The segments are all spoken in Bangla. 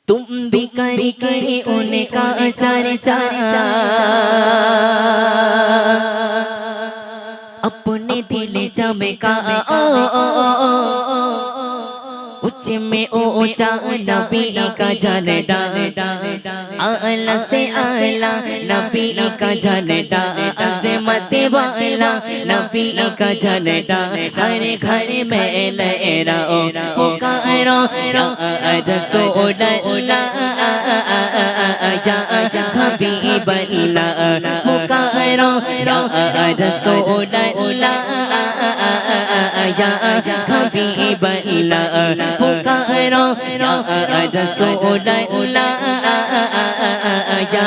तुम भी करके उनका चर्चा अपने दिल चमका उच्च में ऊंचा नबी का झंडा आला से आला नबी का झंडा अज़मत वाला नबी का झंडा हर घर में लहराओ पुकारो रसूलल्लाह या हबीबल्लाह पुकारो रसूलल्लाह या हबीबल्लाह पुकारो रसूलल्लाह या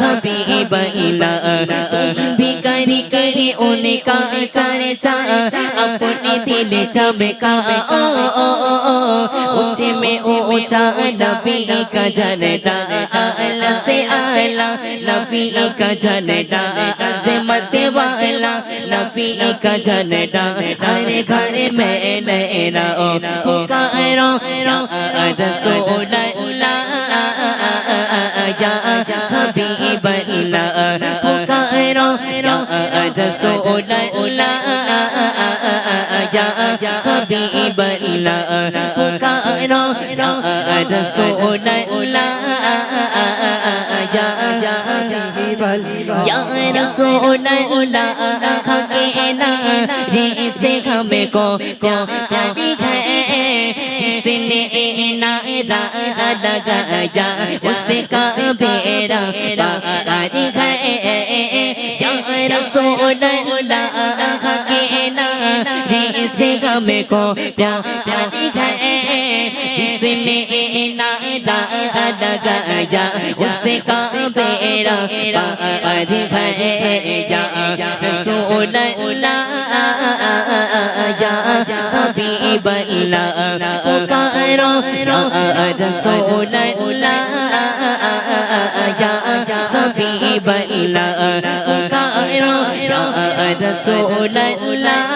हबीबल्लाह तुम भी करके उनका चर्चा अपने दिल चमका ऊंचे में ऊंचा नबी का झंडा आला से आला नबी का झंडा अज़मत वाला नबी का झंडा हर घर में लहराओ पुकारो रसूलल्लाह या हबीबल्लाह पुकारो रसूलल्लाह या हबीबल्लाह पुकारो रसूलल्लाह या रसूलल्लाह कहना रे से हमको प्यार है जिसने नारा लगाया उसका बेड़ा पार है या रसूलल्लाह कहना रे से हमको प्यार है जिसने नारा लगाया उसका बेड़ा पार है या रसूलल्लाह या हबीबल्लाह पुकारो रसूलल्लाह या हबीबल्लाह पुकारो रसूलल्लाह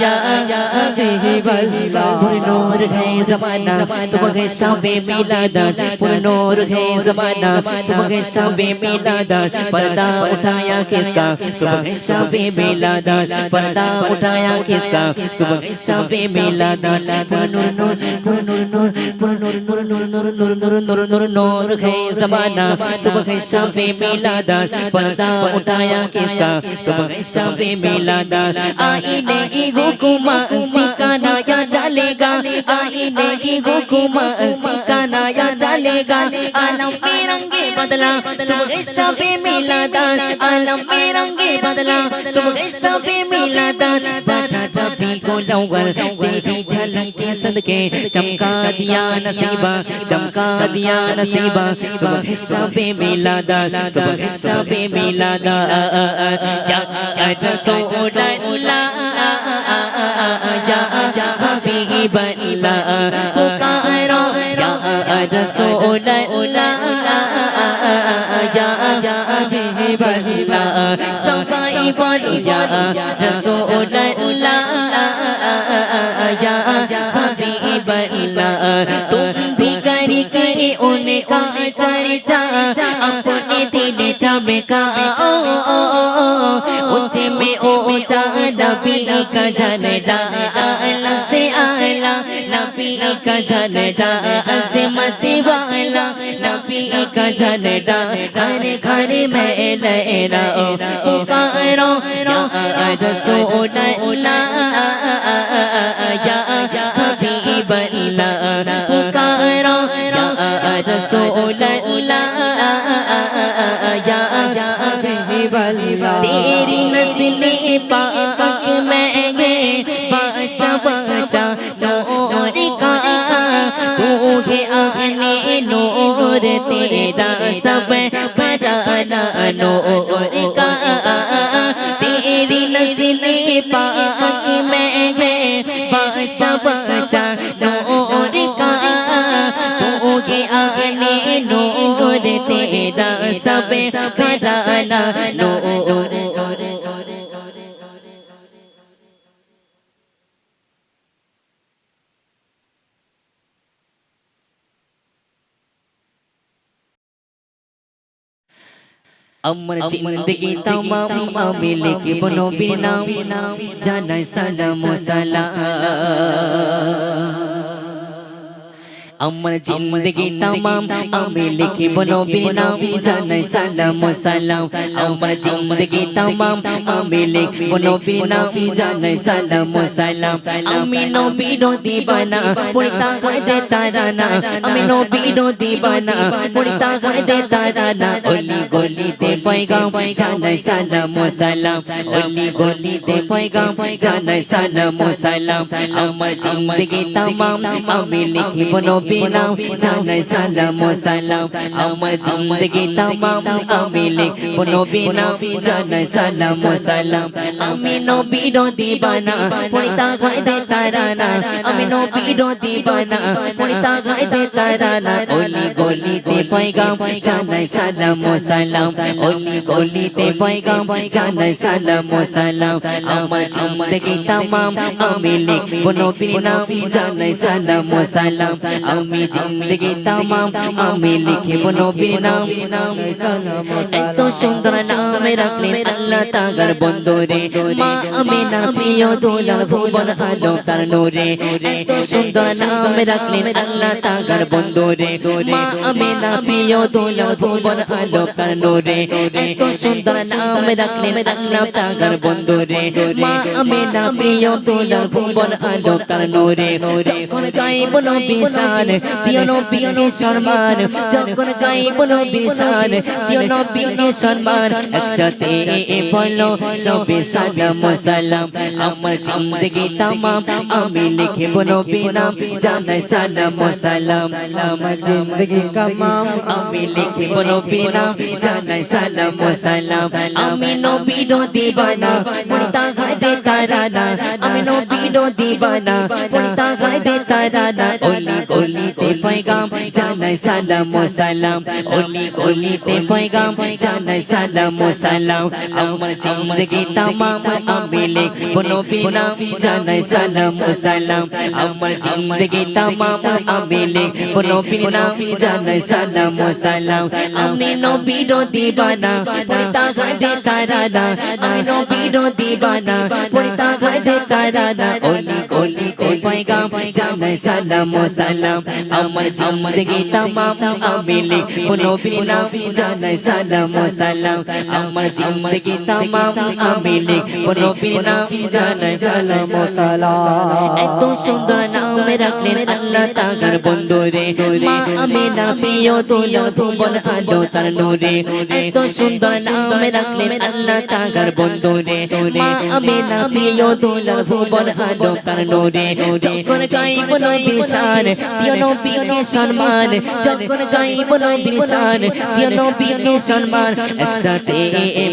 या हबीबल्लाह पुरनूर है ज़माना सुबह शब-ए मिलादत पुरनूर है ज़माना सुबह शब-ए मिलादत पर्दा उठाया किसका सुबह शब-ए मिलादत पर्दा उठाया किसका सुबह शब-ए मिलादत पुरनूर नूर पुरनूर नूर पुरनूर नूर नूर नूर नूर नूर नूर नूर नूर है ज़माना सुबह शब-ए मिलादत पर्दा उठाया किसका सुबह शब-ए मिलादत आईने की हुकूमत सिखाना या चलेगा आईने की हुकूमत सिखाना या चलेगा आलम में रंगे बदला सुबह शब-ए मिलादत आलम में रंगे बदला सुबह शब-ए मिलादत बैठा नबी को लौवर तेरी झलक के सदके चमका दिया नसीबा चमका दिया नसीबा सुबह शब-ए मिलादत सुबह शब-ए मिलादत या रसूलल्लाह या हबीबल्लाह पुकारो रसूलल्लाह या हबीबल्लाह सबाई बोलो या रसूलल्लाह या हबीबल्लाह तुम भी करके उनका चर्चा अपने दिल चमका ऊंचे में ऊंचा नबी का झंडा आला से आला नबी का झंडा अज़मत वाला नबी का झंडा हर घर में लहराओ पुकारो रसूलल्लाह या हबीबल्लाह पुकारो रसूलल्लाह या हबीबल्लाह तेरी नस्ल पाक में बच्चा बच्चा नूर का तू है आने नूर तेरा सब घराना नूर का तेरी नस्ल पाक में बच्चा बच्चा नूर का तू है आने नूर तेरा सब घराना नूर আমার জিন্দগি তামাম আমি লিখিব নবীর নাম জানাই সালাম ও সালাম আমার জিন্দগি তামাম আমি লিখিব নবীর নাম জানাই সালাম ও সালাম আমার জিন্দগি তামাম আমি লিখিব নবীর নাম জানাই সালাম ও সালাম আমি নবীর দিবানা পড়তা গায়ে তারানা আমি নবীর দিবানা পড়তা গায়ে তারানা অলি গলিতে পয়গাম জানাই সালাম ও সালাম অলি গলিতে পয়গাম জানাই সালাম ও সালাম আমার জিন্দগি তামাম আমি লিখিব নাম জানাই সালাম ও সালাম আমার জিন্দগি তামাম আমি লিখব নবীর নাম জানাই সালাম ও সালাম আমি নবীর দিবানা পড়তা গায়ে তারানা আমি নবীর দিবানা পড়তা গায়ে তারানা অলি গলিতে পয়গাম জানাই সালাম ও সালাম অলি গলিতে পয়গাম জানাই সালাম ও সালাম আমার জিন্দগি তামাম আমি লিখব নবীর নাম জানাই সালাম ও সালাম আমি জিন্দগি তামাম আমি লিখিব নবীর নাম এত সুন্দর নাম রাখলেন আল্লাহ তাআলার বন্দরে মা আমিনা প্রিয় দুলাল ভুবন আলো তার নূরে এত সুন্দর নাম রাখলেন আল্লাহ তাআলার বন্দরে মা আমিনা প্রিয় দুলাল ভুবন আলো তার নূরে এত সুন্দর নাম রাখলেন আল্লাহ তাআলার বন্দরে মা আমিনা প্রিয় দুলাল ভুবন আলো তার নূরে যখন যাইব নবীর শান দিও নবীকে সম্মান যখন যাইব নবীর শান দিও নবীকে সম্মান একসাথে বলো সবে সালাম ও সালাম আমার জিন্দগি তামাম আমি লিখিব নবীর নাম জানাই সালাম ও সালাম আমার জিন্দগি তামাম আমি লিখিব নবীর নাম জানাই সালাম ও সালাম আমি নবীর দিবানা পড়তা গায়ে তারানা আমি নবীর দিবানা পড়তা গায়ে তারানা অলি গলিতে পয়গাম জানাই সালাম ও সালাম অলি গলিতে পয়গাম জানাই সালাম ও সালাম আমার জিন্দগি তামাম আমি লিখব নবীর নাম জানাই সালাম ও সালাম আমার জিন্দগি তামাম আমি লিখব নবীর নাম জানাই সালাম ও সালাম আমি নবীর দিবানা পড়তা গায়ে তারানা আমি নবীর দিবানা পড়তা গায়ে তারানা অলি গলিতে পয়গাম জানাই সালাম ও সালাম আমার জিন্দগি তামাম আমি লিখব নবীর নাম জানাই সালাম ও সালাম আমার জিন্দগি তামাম আমি লিখব নবীর নাম জানাই সালাম ও সালাম এত সুন্দর নাম রাখলেন আল্লাহ তাআলার বন্দরে মা আমিনা প্রিয় দুলাল ভুবন আলো তার নূরে এত সুন্দর নাম রাখলেন আল্লাহ তাআলার বন্দরে মা আমিনা প্রিয় দুলাল ভুবন আলো তার নূরে যখন যাইব নবীর শান দিও নবীকে সম্মান যখন যাইব নবীর শান দিও নবীকে সম্মান একসাথে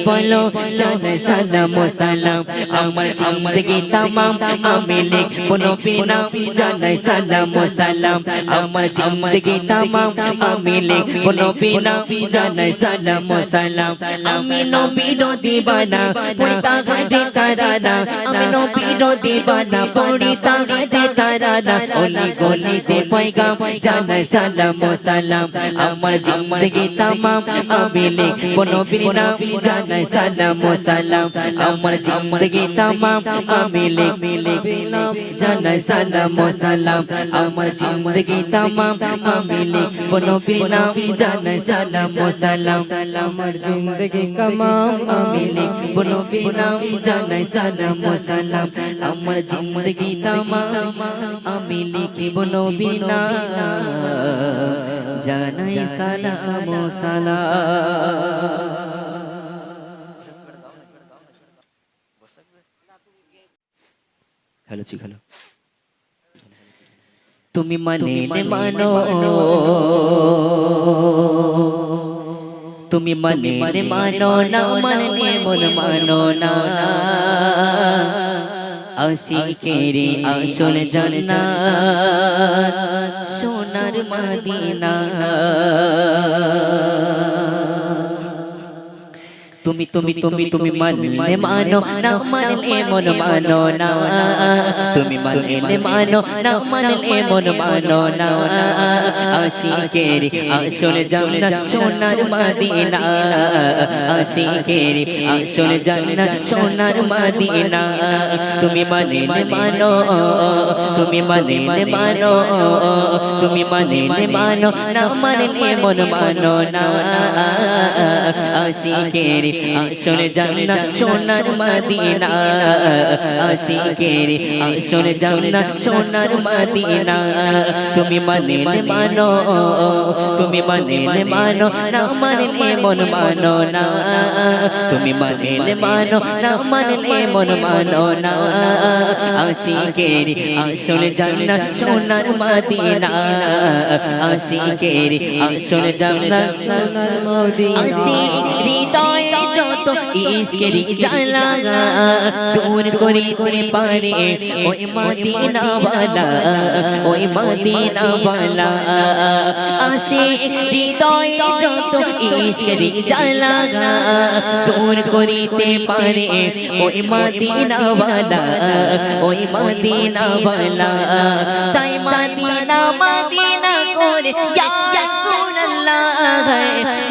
বলো জানাই সালাম ও সালাম আমার জিন্দগি তামাম আমি লিখব নবীর নাম জানাই সালাম ও সালাম আমার জিন্দগি তামাম আমি লিখব নবীর নাম জানাই সালাম ও সালাম আমি নবীর দিবানা পড়তা গায়ে তারানা আমি নবীর দিবানা পড়তা গায়ে তারানা অলি গলিতে পয়গাম জানাই সালাম ও সালাম আমার জিন্দগি তামাম আমি লিখব নবীর নাম জানাই সালাম ও সালাম আমার জিন্দগি তামাম আমি লিখব নবীর নাম জানাই সালাম ও সালাম আমার জিন্দগি তামাম আমি লিখব নবীর নাম জানাই সালাম ও সালাম আমার জিন্দগি তামাম আমি লিখব নবীর নাম জানাই সালাম ও সালাম আমার জিন্দগি তামাম আমি লিখব নবীর নাম জানাই সালাম ও সালাম হ্যালো জি হ্যালো তুমি মানিলে মানো তুমি মানিলে মানো না মানলে মন মানো না আশিকের আসল জান্নাত সোনার মদিনা তুমি মানলে মানো না মানলে মন মানো না তুমি মানলে মানো না মানলে মন মানো না আশিকের আসল জান্নাত সোনার মদিনা আশিকের আসল জান্নাত সোনার মদিনা তুমি মানলে মানো তুমি মানলে মানো তুমি মানলে মানো না মানলে মন মানো না আশিকের আসল জান্নাত সোনার মদিনা আশিকের আসল জান্নাত সোনার মদিনা তুমি মানলে মানো তুমি মানলে মানো না মানলে মন মানো না তুমি মানলে মানো না মানলে মন মানো না আশিকের আসল জান্নাত সোনার মদিনা আশিকের আসল জান্নাত সোনার মদিনা আশিক হৃদয়ে যত ইশকের জ্বালা দূর করে পারে ওই মদিনা ওয়ালা ওই মদিনা ওয়ালা আশিক হৃদয়ে যত ইশকের জ্বালা দূর করিতে পারে ওই মদিনা ওয়ালা ওই মদিনা ওয়ালা তাই মদিনা মদিনা করে ইয়া রাসূলুল্লাহ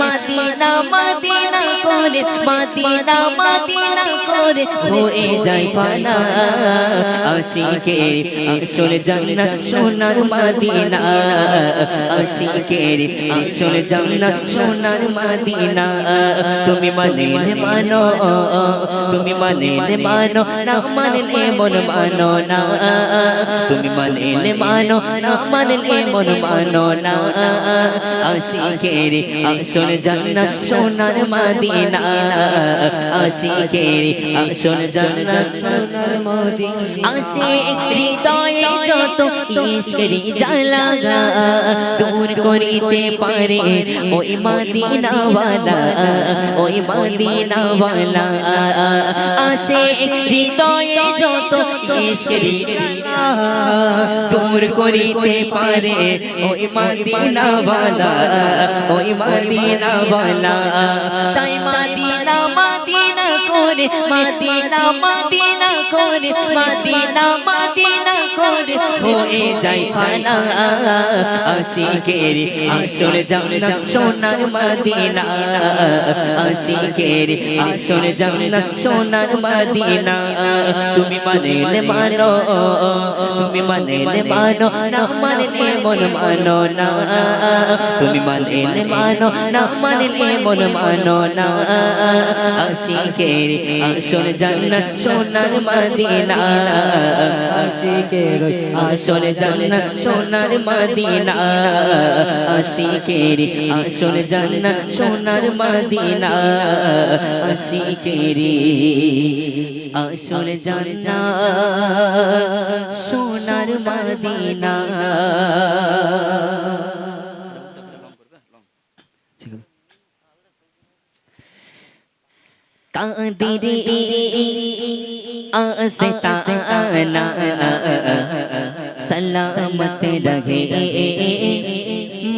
মদিনা মদিনা করে মদিনা মদিনা করে হয়ে যায় পানা আশিকের আসল জান্নাত সোনার মদিনা আশিকের আসল জান্নাত সোনার মদিনা তুমি মানলে মানো তুমি মানলে মানো না মানলে মন মানো না তুমি মানলে মানো না মানলে মন মানো না আশিকের আসল জান্নাত সোনার মদিনা আশিকের আসল জান্নাত সোনার মদিনা আশিক হৃদয়ে যত ইশকের জ্বালা দূর করিতে পারে ওই মদিনা ওয়ালা ওই মদিনা ওয়ালা আশিক হৃদয়ে যত ইশকের জ্বালা দূর করিতে পারে ওই মদিনা ওয়ালা ওই মদিনা ওয়ালা তাই মদিনা মদিনা করে মদিনা মদিনা করে মদিনা মদিনা করে হয়ে যায় পানা আশিকের আসল জান্নাত সোনার মদিনা আশিকের আসল জান্নাত সোনার মদিনা তুমি মানলে মানো তুমি মানলে মানো না মানলে মন মানো না তুমি মানলে মানো না মানলে মন মানো না আশিকের আসল জান্নাত সোনার মদিনা আশিকের আসল জান্নাত সোনার মদিনা আশিকের আসল জান্নাত সোনার মদিনা আশিকের আসল জান্নাত সোনার মদিনা কাদিরে आस्ताना सलामत रहे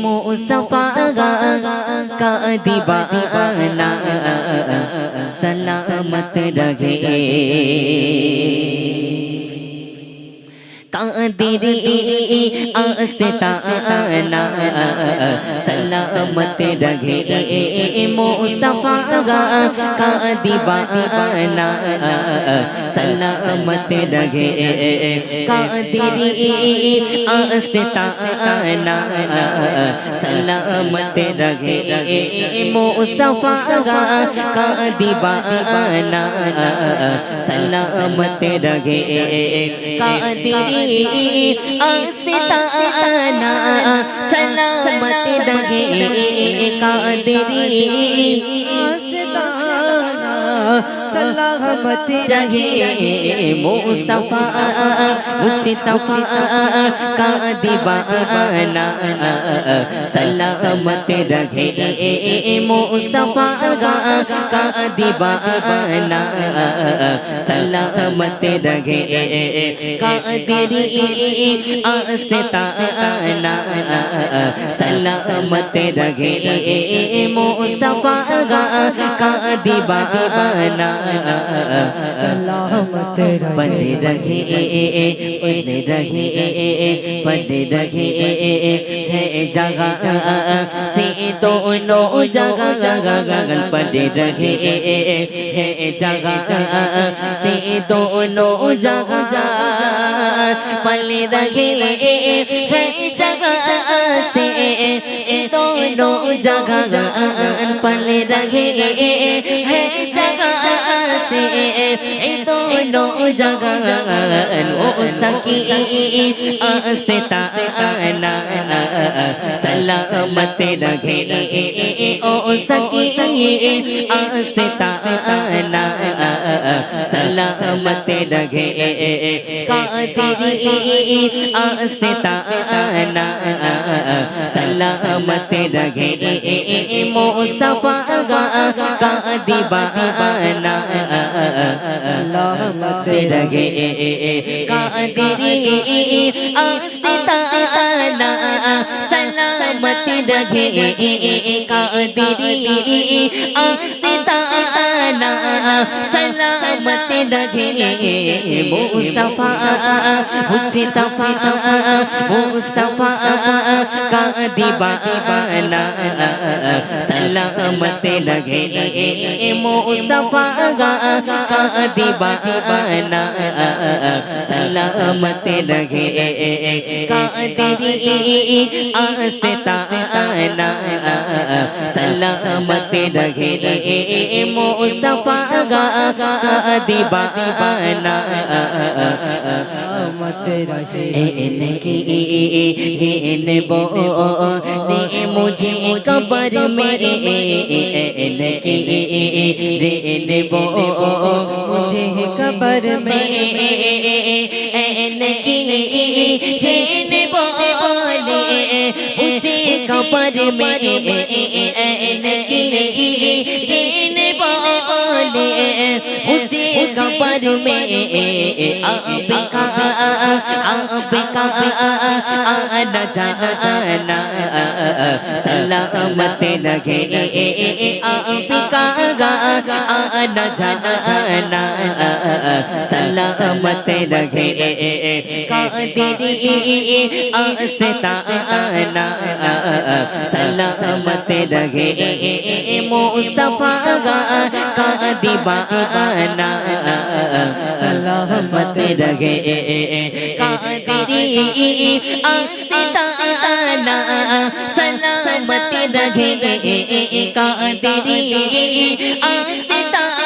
मुस्तफा का दीवाना सलामत रहे कादिरे आस्ताना सलामत रहे मुस्तफा का दीवाना सलामत रहे कादिरे आस्ताना सलामत रहे मुस्तफा का दीवाना सलामत रहे कादिरे आस्ताना सलामत रहे कादिरे आस्ताना सलामत रहे मुस्तफा मुस्तफा का दीवाना सलामत रहे मुस्तफा का दीवाना सलामत रहे का तेरी आस्ताना सलामत रहे मुस्तफा का दीवाना सलामत बने रहे बने रहे है जगह से दोनों जगह जगह बने रहे है जगह से दोनों जगह बने रहे है जगह से दोनों जगह बने रहे है जगह से दोनों जगह ओ सकी आस्ताना सलामत रहे ओ सकी आस्ताना सलामत रहे का तेरी आस्ताना सलामत रहे मुस्तफा का दीवाना सलामत रहे का तेरी आस्ताना सलामत रहे का तेरी आस्ताना सलामत रहे मुस्तफा मुस्तफा मुस्तफा का दीवाना सलामत रहे मुस्तफा का दीवाना सलामत रहे का तेरी आस्ताना सलामत रहे मुस्तफा का दीवाना सलामत रहे ने वो ने मुझे कब्र में ने वो मुझे कब्र में ने बोले मुझे कब्र में ने बोले मुझे कब्र में आपका आना जाना सलामत रहे आपका आना जाना सलामत रहे का तेरी आस्ताना सलामत रहे मुस्तफा का दीवाना सलामत रहे का तेरी आस्ताना सलामत रहे का तेरी आस्ताना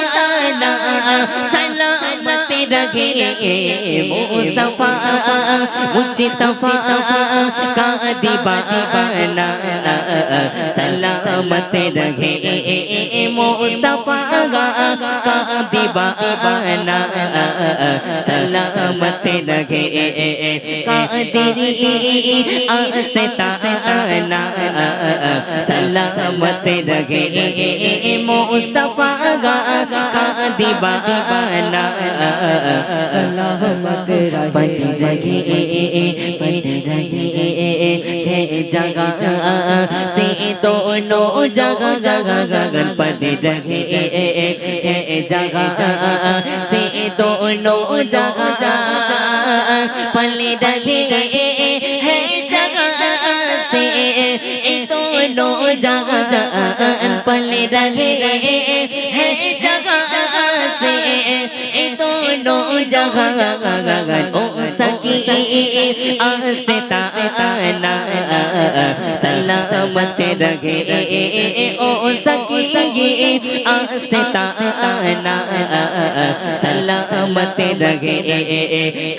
सलामत रहे मुस्तफा मुस्तफा का दीवाना सलामत रहे मुस्तफा का दीवाना सलामत रहे का तेरी आस्ताना सलामत रहे मुस्तफा का दीवाना सलामत बने रहे रहे है जगह से दोनों जगह जगह बने रहे है जगह से दोनों जगह बने रहे है जगह से दोनों जगह बने रहे है जगह से दोनों जहां ओ सकी आस्ता ना सलामत रहे ओ सकी आस्ता ना सलामत रहे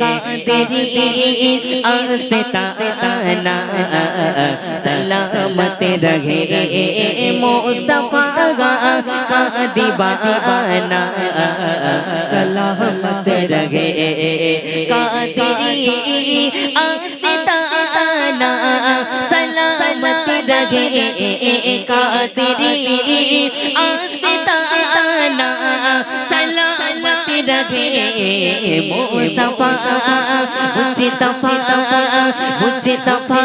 कादरी आस्ता ना सलामत रहे मुस्तफा का दीवाना सलामत रहे कादरी आस्ता ना सलामत रहे कादरी आस्ता ना सलामत रहे मुस्तफा मुस्तफा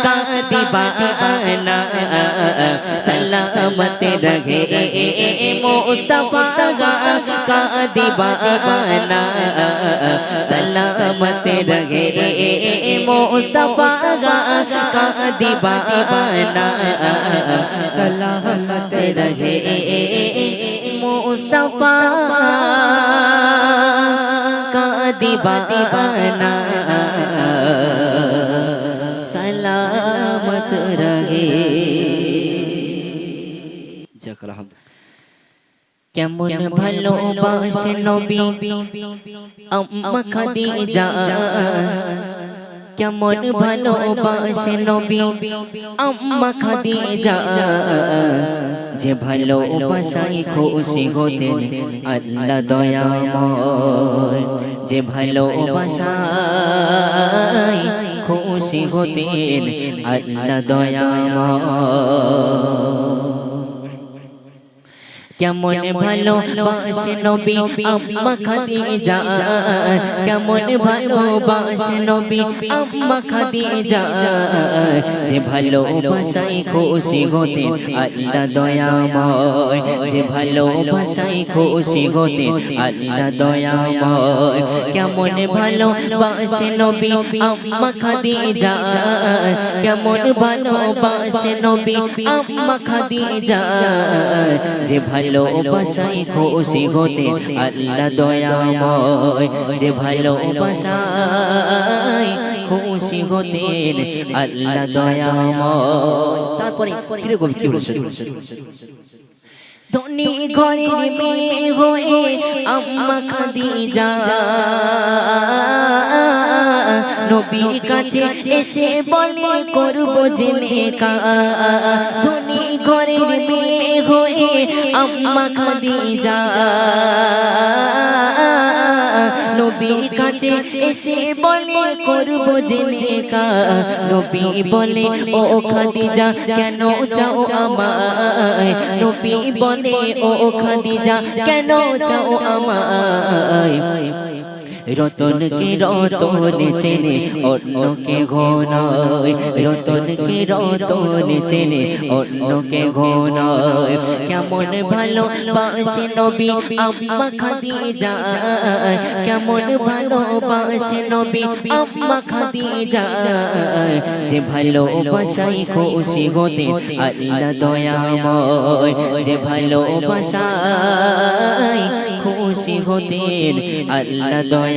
का दीवाना सलामत रहे मुस्तफा का दीवाना सलामत रहे मुस्तफा का दीवाना सलामत रहे मुस्तफा का दीवाना सलामत रहे কেমন ভালোবাসে নবী আম্মা খাদিজা কেমন ভালোবাসে নবী আম্মা খাদিজা যে ভালোবাসায় খুশি হতেন আল্লাহ দয়াময় যে ভালোবাসায় খুশি হতেন আল্লাহ দয়াময় কেমন ভালোবাসে নবী আম্মা খাদিজা কেমন ভালোবাসে নবী আম্মা খাদিজা যে ভালোবাসায় খুশি হতেন আল্লাহ দয়াময় যে ভালোবাসায় খুশি হতেন আল্লাহ দয়াময় কেমন ভালোবাসে নবী আম্মা খাদিজা কেমন ভালোবাসে নবী আম্মা খাদিজা যে ভালোবাসায় খুশি হতেন আল্লাহ দয়াময় যে ভালোবাসায় খুশি হতেন আল্লাহ দয়াময় তারপরে ফিরে কবি কি বলছেন ধনী ঘরের মেয়ে হয়ে আম্মা খাদিজা নবীর কাছে এসে বলে করব জেনে কা ধনী ঘরের মেয়ে হয়ে আম্মা খাদিজা নবীর কাছে এসে বলে করব জেনে কা নবী বলে ও খাদিজা কেন চাও আমায় নবী বলে ও খাদিজা কেন চাও আমায় রতনকে রতন চেনে অন্যকে ঘনায় রতনকে রতন চেনে অন্যকে ঘনায় কেমন ভালোবাসে নবী আম্মা খাদিজা কেমন ভালোবাসে নবী আম্মা খাদিজা যে ভালোবাসায় খুশি হতেন আল্লাহ দয়াময় যে ভালোবাসায় খুশি হতেন আল্লাহ দয়াময়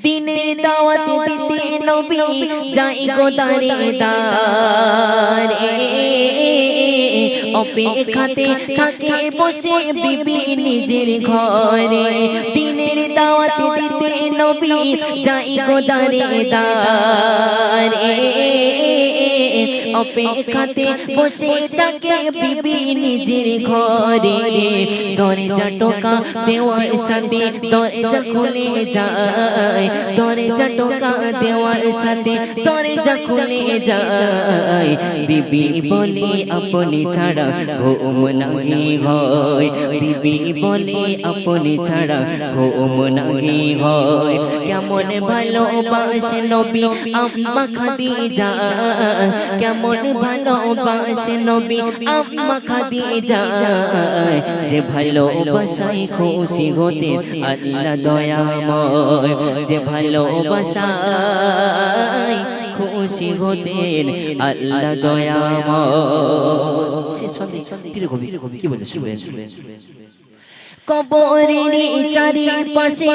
দিনের দাওয়াত দিতে নবী যাই গো দারে দারে অপেক্ষাতে থাকে বসে বিবি নিজের ঘরে দিনের দাওয়াত দিতে নবী যাই গো দারে দারে অপেক্ষাতে বসে থাকে বিবি নিজের ঘরে দরজা টোকা দেওয়ার সাথে দরজা খুলে যায় দরজা টোকা দেওয়ার সাথে দরজা খুলে যায় বিবি বলে আপনি ছাড়া ঘুম নাহি হয় বিবি বলে আপনি ছাড়া ঘুম নাহি হয় কেমন ভালোবাসে নবী আম্মা খাদিজা কেমন ভালোবাসে নবী আম্মা খাদিজা যে ভালোবাসায় খুশি হতেন আল্লাহ দয়াময় যে ভালোবাসায় খুশি হতেন আল্লাহ দয়াময়। শেষ হবে পীর কবি কি বলে শুনবেন। কবরের চারিপাশে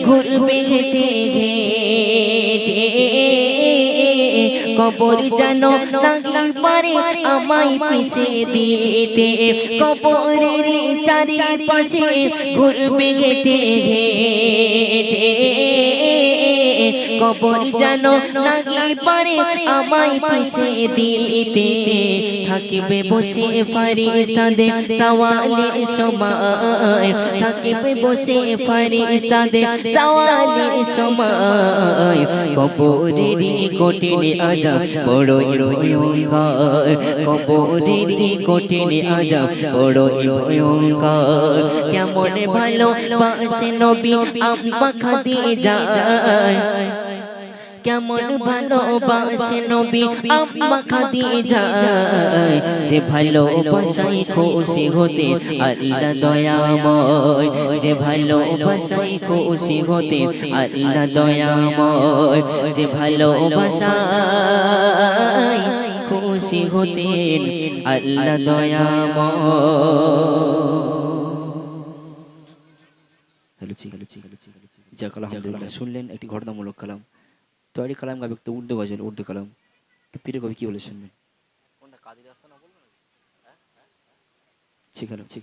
ঘুরবে হেঁটে হেঁটে, কবর যেন নাগি পারে আমায় পিছে দিতে। কবরের চারিপাশে ঘুরবে হেঁটে হেঁটে, কবর যেন নাগি পারে আমায় পিছে দিতে। থাকিবে বসে ফারিস্তাদের সওয়ালের সময়, থাকিবে বসে ফারিস্তাদের সওয়ালের সময়। কবরের কঠিন আযাব বড়ই ভয়ঙ্কর, কবরের কঠিন আযাব বড়ই ভয়ঙ্কর। কেমন ভালোবাসে নবী আম্মা খাদিজা, কেমন ভালোবাসে নবী আম্মা খাদিজা। যে ভালোবাসায় খুশি হতে আল্লাহ দয়াময়, যে ভালোবাসায় খুশি হতে আল্লাহ দয়াময়, যে ভালোবাসায় খুশি হতেন আল্লাহ দয়াময়। যাক আলহামদুলিল্লাহ, শুনলেন একটি ঘটনামূলক কালাম। তৈরি কালাম গাবে তো উর্দু গজল, উর্দু কালাম। তো পীরে কবি কি বলে শুনবেন। ঠিক আছে।